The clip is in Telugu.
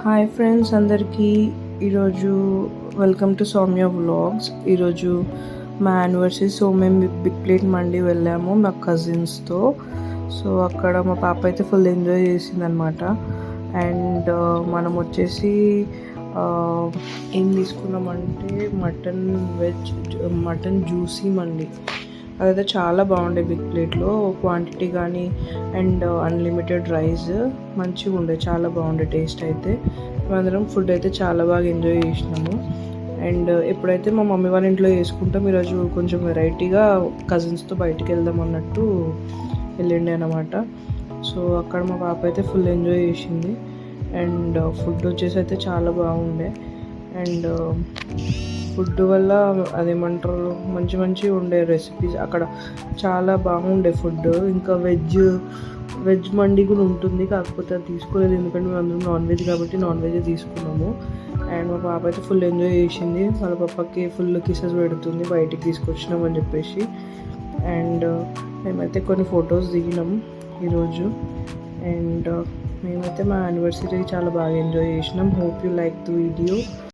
హాయ్ ఫ్రెండ్స్ అందరికీ ఈరోజు వెల్కమ్ టు సౌమ్య వ్లాగ్స్. ఈరోజు మా యానివర్సరీ. సో మేము బిగ్ ప్లేట్ మండి వెళ్ళాము మా కజిన్స్తో. సో అక్కడ మా పాప అయితే ఫుల్ ఎంజాయ్ చేసిందనమాట. అండ్ మనం వచ్చేసి ఏం తీసుకున్నామంటే మటన్ జ్యూసీ మండి. అదైతే చాలా బాగుండే బిగ్ ప్లేట్లో, క్వాంటిటీ కానీ అండ్ అన్లిమిటెడ్ రైస్ మంచిగా ఉండే, చాలా బాగుండే టేస్ట్. అయితే మేమందరం ఫుడ్ అయితే చాలా బాగా ఎంజాయ్ చేసినాము. అండ్ ఎప్పుడైతే మా మమ్మీ వాళ్ళ ఇంట్లో చేసుకుంటాం, ఈరోజు కొంచెం వెరైటీగా కజిన్స్తో బయటికి వెళ్దాం అన్నట్టు వెళ్ళిండే అనమాట. సో అక్కడ మా పాప అయితే ఫుల్ ఎంజాయ్ చేసింది. అండ్ ఫుడ్ వచ్చేసి అయితే చాలా బాగుండే. అండ్ ఫుడ్ వల్ల అదేమంటారు, మంచి ఉండే రెసిపీస్ అక్కడ చాలా బాగుండే ఫుడ్. ఇంకా వెజ్ మండి కూడా ఉంటుంది, కాకపోతే అది తీసుకోలేదు ఎందుకంటే మేము అందరం నాన్ వెజ్ కాబట్టి నాన్ వెజ్ తీసుకున్నాము. అండ్ మా పాప అయితే ఫుల్ ఎంజాయ్ చేసింది. వాళ్ళ పాపకి ఫుల్ కిసెస్ పెడుతుంది బయటికి తీసుకొచ్చినాం అని చెప్పేసి. అండ్ మేమైతే కొన్ని ఫొటోస్ దిగినాం ఈరోజు. అండ్ మేమైతే మా యానివర్సరీ చాలా బాగా ఎంజాయ్ చేసినాం. Hope you like the video.